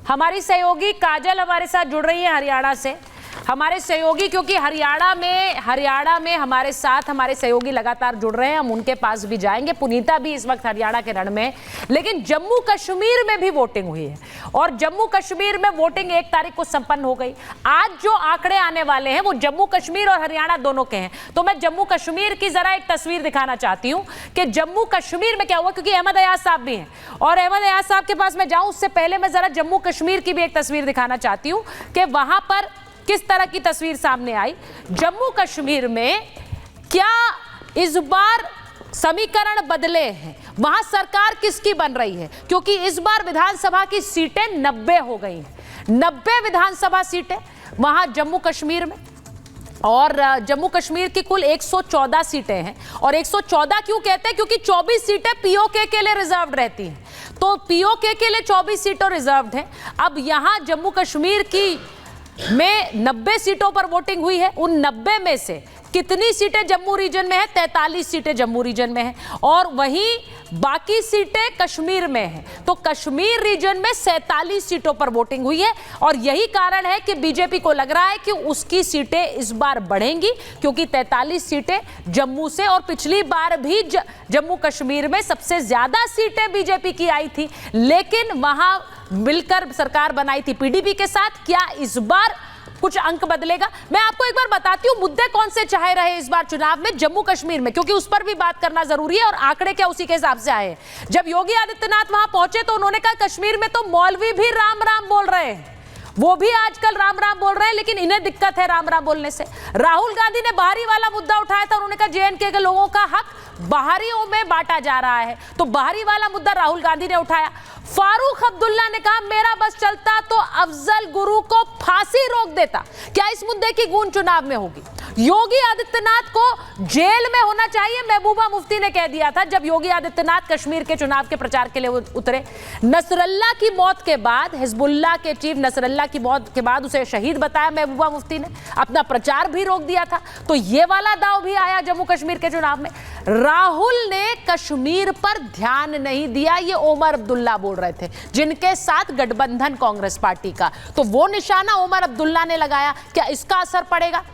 हमारी सहयोगी काजल हमारे साथ जुड़ रही है हरियाणा से। हमारे सहयोगी, क्योंकि हरियाणा में हमारे साथ हमारे सहयोगी लगातार जुड़ रहे हैं, हम उनके पास भी जाएंगे। पुनीता भी इस वक्त हरियाणा के रण में है, लेकिन जम्मू कश्मीर में भी वोटिंग हुई है और जम्मू कश्मीर में वोटिंग 1 तारीख को संपन्न हो गई। आज जो आंकड़े आने वाले हैं वो जम्मू कश्मीर और हरियाणा दोनों के हैं। तो मैं जम्मू कश्मीर की जरा एक तस्वीर दिखाना चाहती हूं कि जम्मू कश्मीर में क्या हुआ, क्योंकि अहमद अयाज साहब भी हैं और अहमद अयाज साहब के पास मैं जाऊं उससे पहले मैं जरा जम्मू कश्मीर की भी एक तस्वीर दिखाना चाहती हूं कि वहां पर किस तरह की तस्वीर सामने आई। जम्मू कश्मीर में क्या इस बार समीकरण बदले हैं, वहां सरकार किसकी बन रही है, क्योंकि इस बार विधानसभा की सीटें 90 हो गई हैं। 90 विधानसभा सीटें वहां जम्मू कश्मीर में, और जम्मू कश्मीर की कुल 114 सीटें हैं। और 114 क्यों कहते हैं, क्योंकि 24 सीटें पीओके के लिए रिजर्व रहती हैं, तो पीओके के लिए 24 सीटें रिजर्व हैं। अब यहां जम्मू कश्मीर की में 90 सीटों पर वोटिंग हुई है। उन 90 में से कितनी सीटें जम्मू रीजन में है? 43 सीटें जम्मू रीजन में हैं और वहीं बाकी सीटें कश्मीर में हैं। तो कश्मीर रीजन में 47 सीटों पर वोटिंग हुई है और यही कारण है कि बीजेपी को लग रहा है कि उसकी सीटें इस बार बढ़ेंगी, क्योंकि 43 सीटें जम्मू से, और पिछली बार भी जम्मू कश्मीर में सबसे ज्यादा सीटें बीजेपी की आई थी, लेकिन वहां मिलकर सरकार बनाई थी पीडीपी के साथ। क्या इस बार कुछ अंक बदलेगा? मैं आपको एक बार बताती हूं मुद्दे कौन से चाहे रहे इस बार चुनाव में जम्मू कश्मीर में, क्योंकि उस पर भी बात करना जरूरी है और आंकड़े क्या उसी के हिसाब से आए। जब योगी आदित्यनाथ वहां पहुंचे तो उन्होंने कहा कश्मीर में तो मौलवी भी राम राम बोल रहे हैं, वो भी आजकल राम राम बोल रहे हैं, लेकिन इन्हें दिक्कत है राम राम बोलने से। राहुल गांधी ने बाहरी वाला मुद्दा उठाया था, उन्होंने कहा जेएनके के लोगों का हक बाहरियों में बांटा जा रहा है, तो बाहरी वाला मुद्दा राहुल गांधी ने उठाया। फारूक अब्दुल्ला ने कहा मेरा बस चलता तो अफजल गुरु को फांसी रोक देता। क्या इस मुद्दे की गूंज चुनाव में होगी? योगी आदित्यनाथ को जेल में होना चाहिए, महबूबा मुफ्ती ने कह दिया था जब योगी आदित्यनाथ कश्मीर के चुनाव के प्रचार के लिए उतरे। नसरल्ला की मौत के बाद, हिजबुल्लाह के चीफ नसरल्ला की मौत के बाद उसे शहीद बताया महबूबा मुफ्ती ने, अपना प्रचार भी रोक दिया था। तो ये वाला दाव भी आया जम्मू कश्मीर के चुनाव में। राहुल ने कश्मीर पर ध्यान नहीं दिया, ये ओमर अब्दुल्ला बोल रहे थे, जिनके साथ गठबंधन कांग्रेस पार्टी का, तो वो निशाना ओमर अब्दुल्ला ने लगाया। क्या इसका असर पड़ेगा?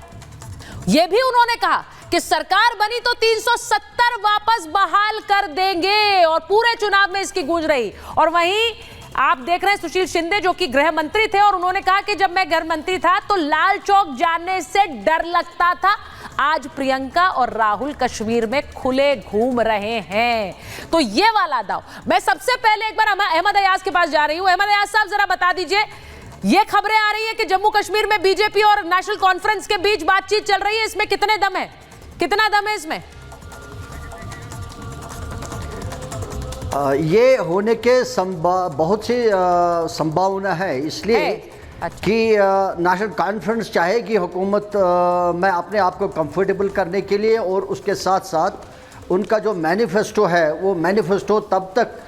यह भी उन्होंने कहा कि सरकार बनी तो 370 वापस बहाल कर देंगे, और पूरे चुनाव में इसकी गूंज रही। और वहीं आप देख रहे हैं सुशील शिंदे जो कि गृह मंत्री थे, और उन्होंने कहा कि जब मैं गृह मंत्री था तो लाल चौक जाने से डर लगता था, आज प्रियंका और राहुल कश्मीर में खुले घूम रहे हैं। तो ये वाला दाव। मैं सबसे पहले एक बार अहमद अयाज के पास जा रही हूं। अहमद अयाज साहब जरा बता दीजिए, ये खबरें आ रही है कि जम्मू कश्मीर में बीजेपी और नेशनल कॉन्फ्रेंस के बीच बातचीत चल रही है, इसमें कितने दम है, कितना दम है इसमें? ये होने के बहुत सी संभावना है, इसलिए कि नेशनल कॉन्फ्रेंस चाहेगी हुकूमत में अपने आप को कंफर्टेबल करने के लिए, और उसके साथ साथ उनका जो मैनिफेस्टो है वो मैनिफेस्टो तब तक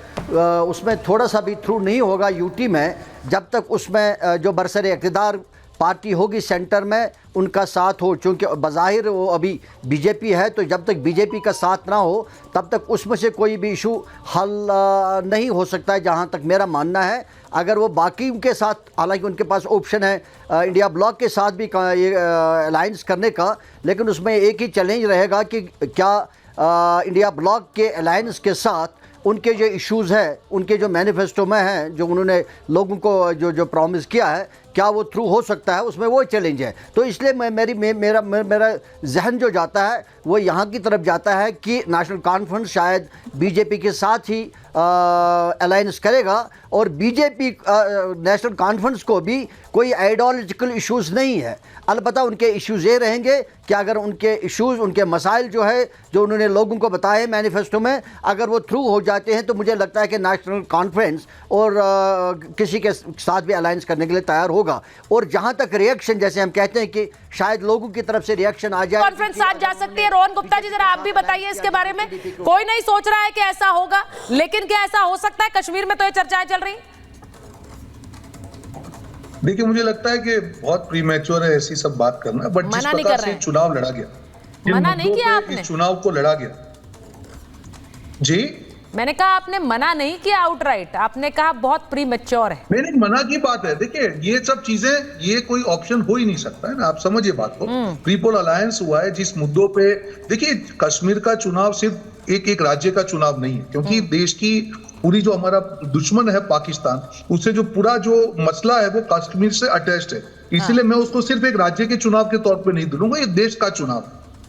उसमें थोड़ा सा भी थ्रू नहीं होगा यूटी में, जब तक उसमें जो बरसर इक़्तिदार पार्टी होगी सेंटर में उनका साथ हो। चूँकि बज़ाहिर वो अभी बीजेपी है, तो जब तक बीजेपी का साथ ना हो तब तक उसमें से कोई भी इशू हल नहीं हो सकता है, जहाँ तक मेरा मानना है। अगर वो बाकी के साथ, हालांकि उनके पास ऑप्शन है इंडिया ब्लॉक के साथ भी अलायंस करने का, लेकिन उसमें एक ही चैलेंज रहेगा कि क्या इंडिया ब्लॉक के अलायंस के साथ उनके जो इश्यूज़ है, उनके जो मैनिफेस्टो में हैं, जो उन्होंने लोगों को जो प्रॉमिस किया है, क्या वो थ्रू हो सकता है, उसमें वो चैलेंज है। तो इसलिए मेरा जहन जो जाता है वो यहाँ की तरफ जाता है कि नेशनल कॉन्फ्रेंस शायद बीजेपी के साथ ही अलायंस करेगा, और बीजेपी नेशनल कॉन्फ्रेंस को भी कोई आइडियोलॉजिकल इश्यूज़ नहीं है। अलबत्ता उनके इश्यूज़ ये रहेंगे कि अगर उनके इश्यूज़, उनके मसाइल जो है जो उन्होंने लोगों को बताए मैनिफेस्टो में, अगर वो थ्रू हो जाते हैं तो मुझे लगता है कि नेशनल कॉन्फ्रेंस और किसी के साथ भी अलायंस करने के लिए तैयार होगा। और जहाँ तक रिएक्शन, जैसे हम कहते हैं कि शायद लोगों की तरफ से रिएक्शन आ जाए, कॉन्फ्रेंस साथ जा सकती है। रोहन गुप्ता जी जरा आप भी बताइए इसके बारे में। कोई नहीं सोच रहा है कि ऐसा होगा, लेकिन क्या ऐसा हो सकता है? कश्मीर में तो ये चर्चाएं चल रही। देखिए, मुझे लगता है कि बहुत प्रीमैच्योर है ऐसी सब बात करना, बट जिस प्रकार से चुनाव लड़ा गया, मना नहीं किया आपने, इस चुनाव को लड़ा गया जी, मैंने कहा आपने मना नहीं किया आउटराइट, आपने कहा बहुत प्रीमेच्योर है। नहीं, मना की बात है। देखिए ये सब चीजें, ये कोई ऑप्शन हो ही नहीं सकता है ना, आप समझिए बात को। पीपल अलायंस हुआ है जिस मुद्दों पे, देखिए कश्मीर का चुनाव सिर्फ एक राज्य का चुनाव नहीं है, क्योंकि देश की पूरी जो हमारा दुश्मन है पाकिस्तान, उससे जो पूरा जो मसला है वो कश्मीर से अटैच्ड है। इसलिए मैं उसको सिर्फ एक राज्य के चुनाव के तौर पे नहीं दूंगा, ये देश का चुनाव।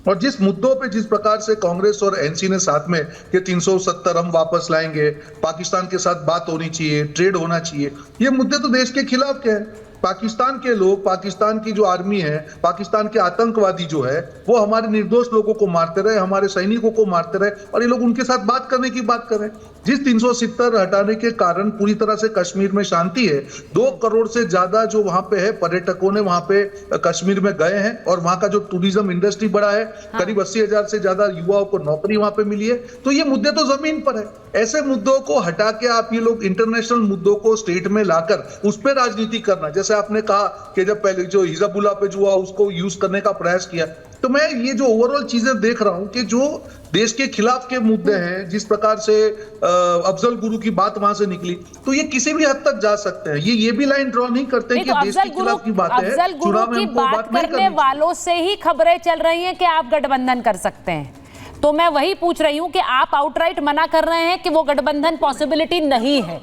और जिस मुद्दों पे जिस प्रकार से कांग्रेस और एनसी ने साथ में कि 370 हम वापस लाएंगे, पाकिस्तान के साथ बात होनी चाहिए, ट्रेड होना चाहिए, ये मुद्दे तो देश के खिलाफ के हैं। पाकिस्तान के लोग, पाकिस्तान की जो आर्मी है, पाकिस्तान के आतंकवादी जो है, वो हमारे निर्दोष लोगों को मारते रहे, हमारे सैनिकों को मारते रहे, और ये लोग उनके साथ बात करने की बात कर रहे हैं। जिस 370 हटाने के कारण पूरी तरह से कश्मीर में शांति है। 2 करोड़ से ज्यादा जो वहां पे है पर्यटकों ने वहां पे कश्मीर में गए हैं, और वहां का जो टूरिज्म इंडस्ट्री बढ़ा है, करीब 80,000 से ज्यादा युवाओं को नौकरी वहां पे मिली है। तो ये मुद्दे तो जमीन पर है। ऐसे मुद्दों को हटा के आप ये लोग इंटरनेशनल मुद्दों को स्टेट में लाकर उस पर राजनीति करना, जैसे आपने कहा कि जब पहले जो हिजबुल्लाह पे जो हुआ उसको यूज करने का प्रयास किया, तो मैं ये जो ओवरऑल चीजें देख रहा हूं कि जो देश के खिलाफ के मुद्दे हैं, जिस प्रकार से अफजल गुरु की बात वहां से निकली, तो ये किसी भी हद तक जा सकते हैं। ये भी लाइन ड्रॉ नहीं करते कि तो देश के खिलाफ की बात है, अफजल गुरु की बात करने वालों से ही खबरें चल रही हैं कि आप गठबंधन कर सकते हैं। तो मैं वही पूछ रही हूं कि आप आउटराइट मना कर रहे हैं कि वो गठबंधन पॉसिबिलिटी नहीं है,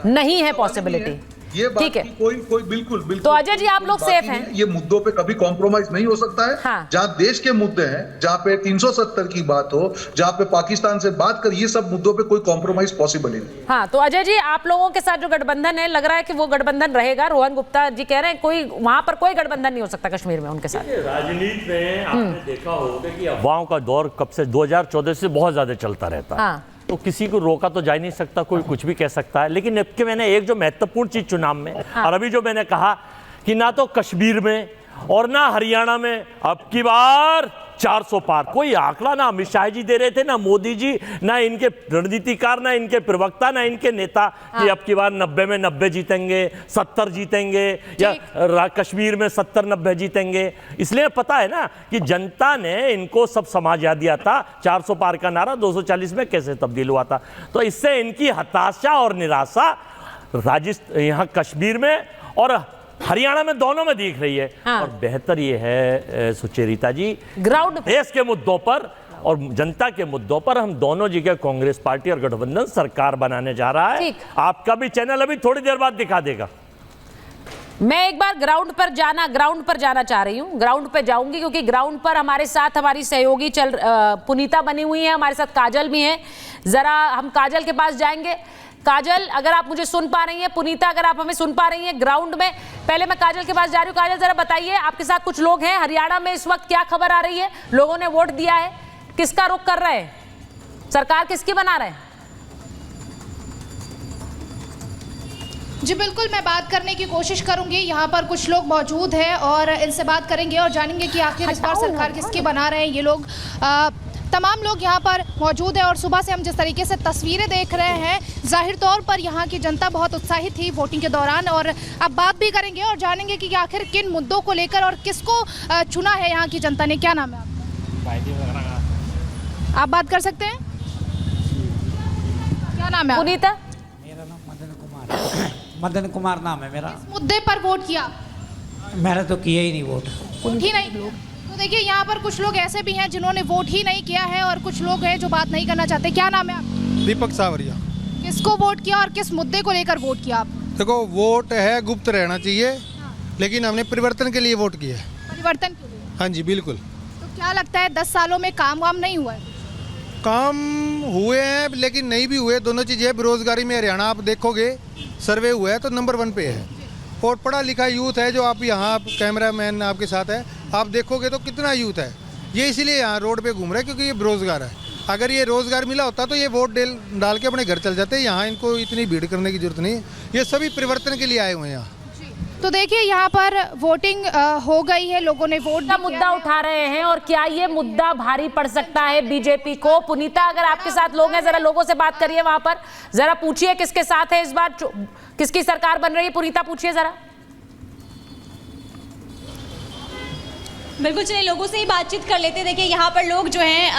नहीं है पॉसिबिलिटी। ये बात की कोई बिल्कुल तो अजय जी आप लोग सेफ हैं, ये मुद्दों पे कभी कॉम्प्रोमाइज नहीं हो सकता है। हाँ। जहां देश के मुद्दे हैं, जहां पे 370 की बात हो, जहां पे पाकिस्तान से बात कर, ये सब मुद्दों पे कोई कॉम्प्रोमाइज पॉसिबल नहीं। हाँ, तो अजय जी आप लोगों के साथ जो गठबंधन है, लग रहा है कि वो गठबंधन रहेगा। रोहन गुप्ता जी कह रहे हैं कोई वहां पर कोई गठबंधन नहीं हो सकता कश्मीर में उनके साथ। राजनीति में आपने देखा होगा कि अफवाहों का दौर कब से 2014 से बहुत ज्यादा चलता रहता है। हाँ। तो किसी को रोका तो जा ही नहीं सकता, कोई कुछ भी कह सकता है। लेकिन अब के मैंने एक जो महत्वपूर्ण चीज चुनाव में, और अभी जो मैंने कहा कि ना तो कश्मीर में और ना हरियाणा में अब की बार 400 पार, कोई आंकड़ा ना अमित शाह जी दे रहे थे, ना मोदी जी, ना इनके रणनीतिकार, ना इनके प्रवक्ता, ना इनके नेता कि अब की बार 90 में 90 जीतेंगे, 70 जीतेंगे, या कश्मीर में 70-90 जीतेंगे। इसलिए पता है ना कि जनता ने इनको सब समाज याद दिया था। 400 पार का नारा 240 में कैसे तब्दील हुआ था। तो इससे इनकी हताशा और निराशा राजस्थान, यहाँ कश्मीर में और हरियाणा में, दोनों में दिख रही है। हाँ। और बेहतर ये है सुचेरिता जी, ग्राउंड देश के मुद्दों पर और जनता के मुद्दों पर हम दोनों जगह कांग्रेस पार्टी और गठबंधन सरकार बनाने जा रहा है। आपका भी चैनल अभी थोड़ी देर बाद दिखा देगा। मैं एक बार ग्राउंड पर जाना चाह रही हूँ, ग्राउंड पे जाऊंगी क्योंकि ग्राउंड पर हमारे साथ हमारी सहयोगी पुनीता बनी हुई है, हमारे साथ काजल भी है। जरा हम काजल के पास जाएंगे। काजल, अगर आप मुझे सुन पा रही हैं, पुनीता अगर आप हमें सुन पा रही हैं ग्राउंड में, पहले मैं काजल के पास जा रही हूँ। काजल जरा बताइए, आपके साथ कुछ लोग हैं हरियाणा में, इस वक्त क्या खबर आ रही है? लोगों ने वोट दिया है, किसका रुख कर रहे हैं, सरकार किसकी बना रहे हैं? जी बिल्कुल, मैं बात करने की कोशिश करूंगी। यहाँ पर कुछ लोग मौजूद हैं और इनसे बात करेंगे और जानेंगे कि आखिर इस बार सरकार किसकी बना रहे हैं ये लोग। तमाम लोग यहाँ पर मौजूद हैं और सुबह से हम जिस तरीके से तस्वीरें देख रहे हैं, जाहिर तौर पर यहाँ की जनता बहुत उत्साहित थी वोटिंग के दौरान। और अब बात भी करेंगे और जानेंगे कि आखिर किन मुद्दों को लेकर और किसको चुना है यहाँ की जनता ने। क्या नाम है आपका? आप बात कर सकते हैं, क्या नाम है? पुनीता? मेरा नाम मदन कुमार है। मदन कुमार नाम है मेरा। किस मुद्दे पर वोट किया? मैंने तो किया ही नहीं वोट ही नहीं। तो देखिए यहाँ पर कुछ लोग ऐसे भी हैं जिन्होंने वोट ही नहीं किया है और कुछ लोग हैं जो बात नहीं करना चाहते। क्या नाम है आपका? दीपक सावरिया। किसको वोट किया और किस मुद्दे को लेकर वोट किया आप? देखो, वोट है गुप्त रहना चाहिए, लेकिन हमने परिवर्तन के लिए वोट किया है। परिवर्तन के लिए? हाँ जी बिल्कुल। तो क्या लगता है 10 सालों में काम वाम नहीं हुआ है? काम हुए हैं लेकिन नहीं भी हुए, दोनों चीज़ें। बेरोजगारी में हरियाणा आप देखोगे, सर्वे हुआ है तो नंबर 1 पे है। और पढ़ा लिखा यूथ है जो आप यहाँ, कैमरा मैन आपके साथ है, आप देखोगे तो कितना यूथ है। ये इसीलिए यहाँ रोड पे घूम रहा है क्योंकि ये बेरोजगार है। अगर ये रोजगार मिला होता तो ये वोट डाल के अपने घर चल जाते। यहाँ इनको इतनी भीड़ करने की जरूरत नहीं है, ये सभी परिवर्तन के लिए आए हुए हैं यहाँ। तो देखिए यहाँ पर वोटिंग हो गई है, लोगों ने वोट का मुद्दा उठा रहे हैं और क्या ये मुद्दा भारी पड़ सकता है बीजेपी को? पुनीता, अगर आपके साथ लोग हैं, जरा लोगों से बात करिए, वहां पर जरा पूछिए किसके साथ है इस बार, किसकी सरकार बन रही है? पुनीता पूछिए जरा। बिल्कुल, चलिए लोगों से ही बातचीत कर लेते हैं। देखिए यहाँ पर लोग जो हैं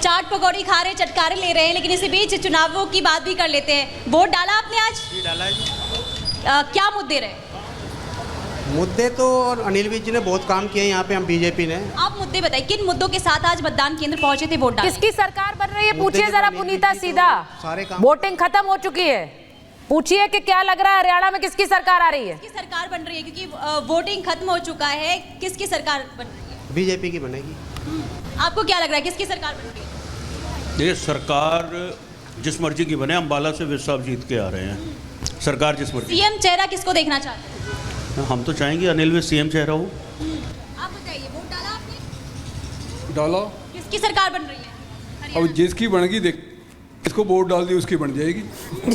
चाट पकौड़ी खा रहे, चटकारे ले रहे हैं, लेकिन इसी बीच चुनावों की बात भी कर लेते हैं। वोट डाला आपने आज? डाला है जी। क्या मुद्दे रहे? मुद्दे तो और अनिल विज ने बहुत काम किए यहाँ पे, हम बीजेपी ने। आप मुद्दे बताइए, किन मुद्दों के साथ आज मतदान केंद्र पहुंचे थे वोट डालने? किसकी सरकार बन रही है, मुद्दे पूछिए के जरा तो पुनीता नहीं, सीधा। सारे काम- वोटिंग खत्म हो चुकी है, पूछिए कि क्या लग रहा है हरियाणा में किसकी सरकार आ रही है? किसकी सरकार बन रही है, क्योंकि वोटिंग खत्म हो चुका है, किसकी सरकार बन रही है? बीजेपी की बनेगी। आपको क्या लग रहा है, किसकी सरकार बन रही है? देखिए, सरकार जिस मर्जी की बने, अम्बाला से विस साहब जीत के आ रहे हैं। सरकार जिस मर्जी, सीएम चेहरा किसको देखना चाहते हैं? हम तो चाहेंगे अनिल विज सीएम चेहरा हो। आप बताइए, वोट डाला आपने? डाला। किसकी सरकार बन रही है? अब जिसकी बनेगी, देख जिसको वोट डाल दी उसकी बन जाएगी।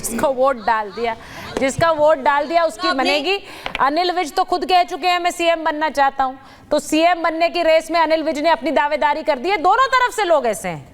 जिसको वोट डाल दिया, जिसका वोट डाल दिया उसकी बनेगी। अनिल विज तो खुद कह चुके हैं मैं सीएम बनना चाहता हूं, तो सीएम बनने की रेस में अनिल विज ने अपनी दावेदारी कर दी है। दोनों तरफ से लोग ऐसे हैं।